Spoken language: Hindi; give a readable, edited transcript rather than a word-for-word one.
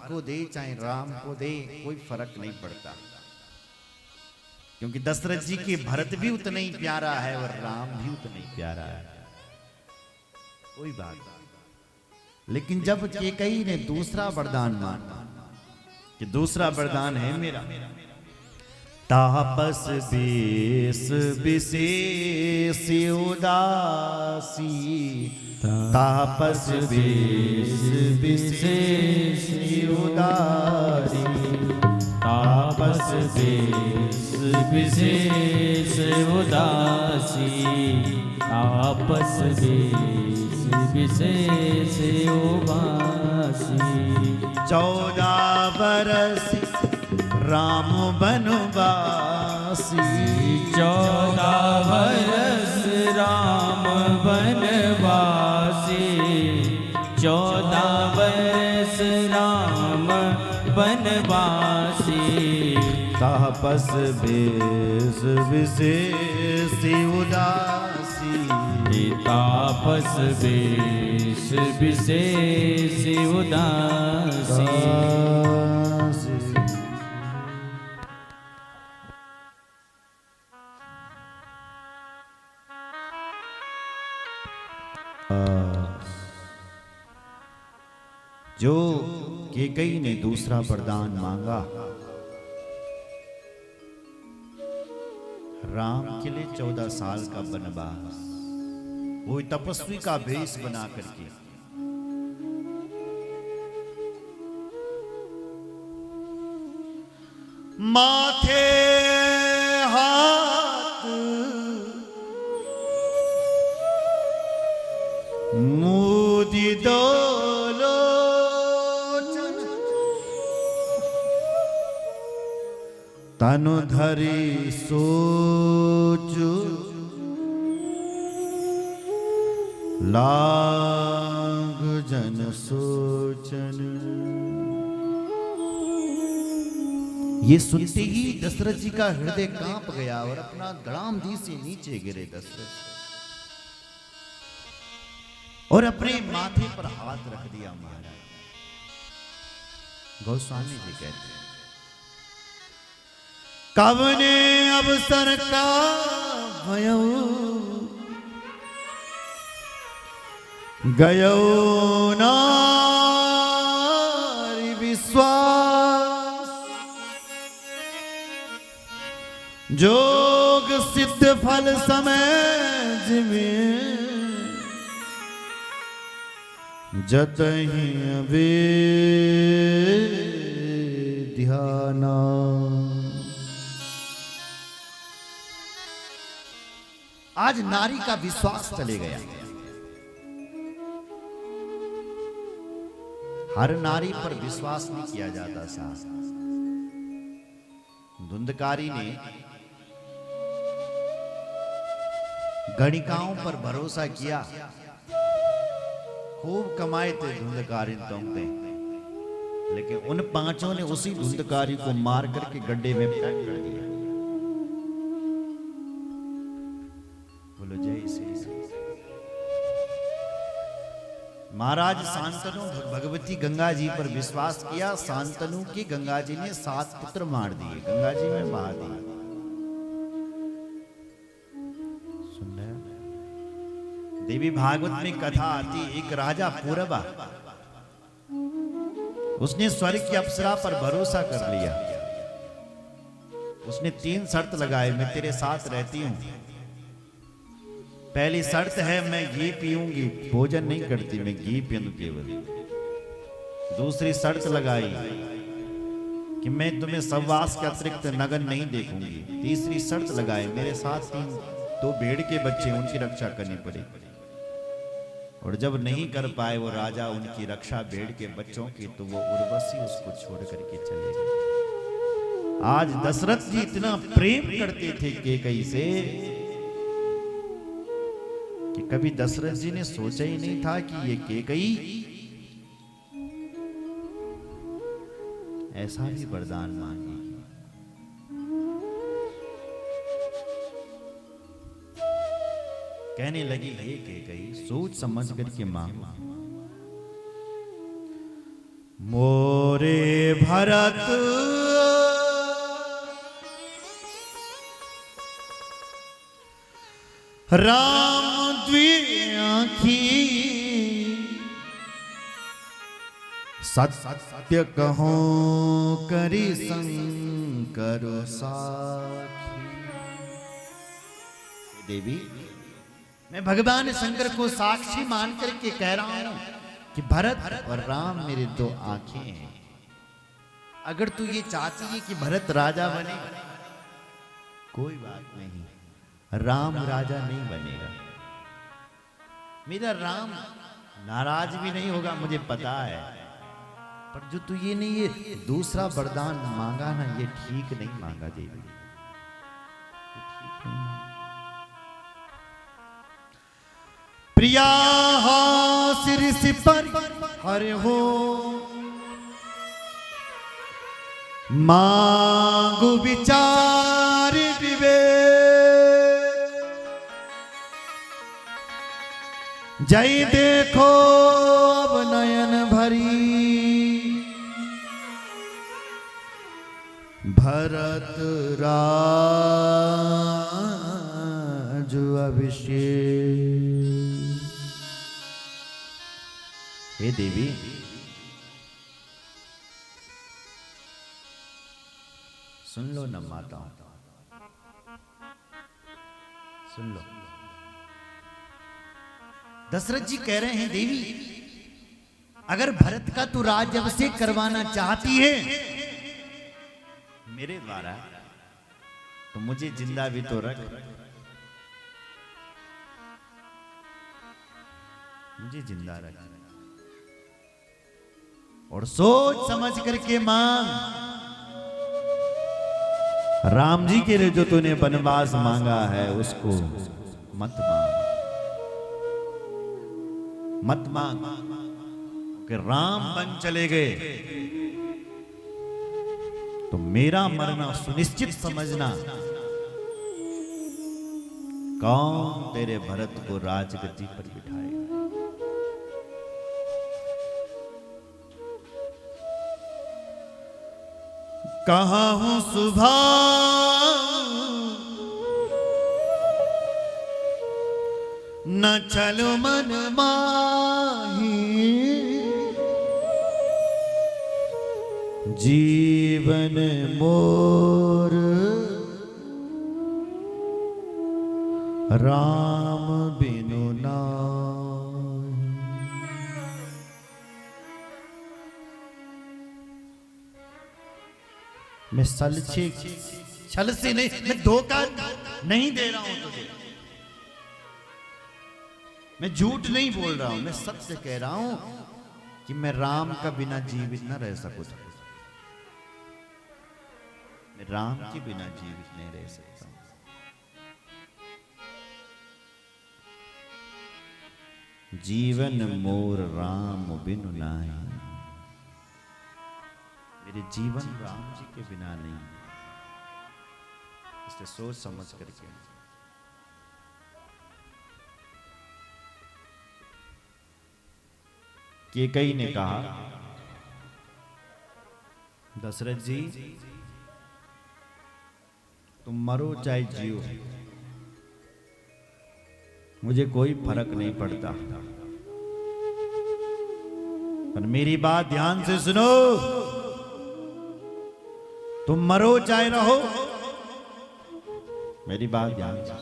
को दे चाहे राम को दे, कोई फर्क नहीं पड़ता, क्योंकि दशरथ जी के भरत भी उतना ही प्यारा है और राम भी उतना ही प्यारा है, कोई बात नहीं। लेकिन जब कैकेयी ने दूसरा वरदान मांगा कि दूसरा वरदान है मेरा, तापस बेस विशेष उदासी, तापस बेस विशेष उदासी, तापस बेस विशेष उदासी, तापस बेस विशेष उदासी। 14 बरस राम बनवासी, 14 बरस राम बनवासी, 14 बरस राम बनवासी। तापस बेस विशेष उदासी, तापस बेस विशेष उदासी। जो कैकेयी ने दूसरा वरदान मांगा, राम के लिए 14 साल का वनवास, वो तपस्वी का भेष बना करके माथे हाथ मोदी दोलो तनु धरी सोचु लाग जन सोचन। ये सुनते ही दशरथ जी का हृदय कांप गया और अपना गड़ामधी से नीचे गिरे दशरथ, और अपने माथे पर हाथ रख दिया। महाराज गोस्वामी जी कहते हैं, कवने अवसर का भयो गयो नारी विश्वास, जोग सिद्ध फल समय में जतहि ध्याना। आज नारी का विश्वास चले गया। हर नारी पर विश्वास नहीं किया जाता साहब। धुंधकारी ने गणिकाओं पर भरोसा किया, खूब कमाए थे धुंधकारी तोमते, लेकिन उन 5 ने उसी धुंधकारी को मार करके गड्ढे में फेंक कर दिया। बोलो जय श्री राम। महाराज शांतनु भगवती गंगा जी पर विश्वास किया। शांतनु की गंगा जी ने 7 पुत्र मार दिए, गंगा जी में बहा दिए। सुन रहे हो? देवी भागवत में कथा आती, एक राजा पूरबा, उसने स्वर्ग की अप्सरा पर भरोसा कर लिया। उसने 3 शर्त लगाए, मैं तेरे साथ रहती हूं। पहली शर्त है मैं घी पीऊंगी, भोजन नहीं करती, मैं घी पीऊं केवल। दूसरी शर्त लगाई कि मैं तुम्हें सहवास के अतिरिक्त नगन नहीं देखूंगी। तीसरी शर्त लगाई मेरे साथ 2 भेड़ के बच्चे, उनकी रक्षा करनी पड़ेगी। और जब नहीं कर पाए वो राजा उनकी रक्षा भेड़ के बच्चों की, तो वो उर्वशी उसको छोड़ करके चले गए। आज दशरथ जी इतना प्रेम करते थे कैकेयी से कि कभी दशरथ जी ने सोचा ही नहीं था कि ये कैकेयी ऐसा भी वरदान मांगेगी। कहने लगी, हे कैकेयी सोच समझ करके मांगो। मोर मोरे भरत राम द्वि आँखी सत्य कहो करी शंकर साखी। देवी, मैं भगवान शंकर को साक्षी मान करके कह रहा हूं कि भरत और राम मेरे दो आंखें हैं। अगर तू ये चाहती है कि भरत राजा बने, कोई बात नहीं, राम राजा नहीं बनेगा। मेरा राम नाराज भी नहीं होगा, मुझे पता है। पर जो तू ये नहीं, ये दूसरा वरदान मांगा ना, ये ठीक नहीं मांगा देवी, ये ठीक नहीं मांगा। प्रिया सिर पर हरे हो मांगु विचार विवेक, जय देखो अब नयन भरी भरत राज अभिषेक। हे देवी, सुन लो न माता, सुन लो। दशरथ जी कह रहे हैं, देवी अगर भरत का तू राज्याभिषेक करवाना चाहती है मेरे द्वारा, तो मुझे जिंदा भी तो रख, मुझे जिंदा रख, और सोच समझ करके मांग। राम जी के लिए जो तूने वनवास मांगा है उसको मत मांग, मत मांग, कि राम बन चले गए तो मेरा मरना सुनिश्चित समझना। कौन तेरे भरत को राजगद्दी पर बिठाएगा? कहा हूं सुबह न चलो मन माही, जीवन मोर राम बिनु नाहि। मैं छल से नहीं, मैं धोखा नहीं दे रहा हूं तुझे, मैं झूठ नहीं बोल रहा हूं, मैं सत्य कह रहा हूं कि मैं राम का बिना जीवित न रह सकूं, मैं राम के बिना जीवित नहीं रह सकता। जीवन मोर राम बिनु नाहि, मेरे जीवन राम जी के बिना नहीं। इससे सोच समझ करके कैकेयी ने कहा, दशरथ जी तुम मरो चाहे जियो, मुझे कोई फर्क नहीं पड़ता, पर मेरी बात ध्यान से सुनो। तुम मरो चाहे रहो, मेरी बात ध्यान से।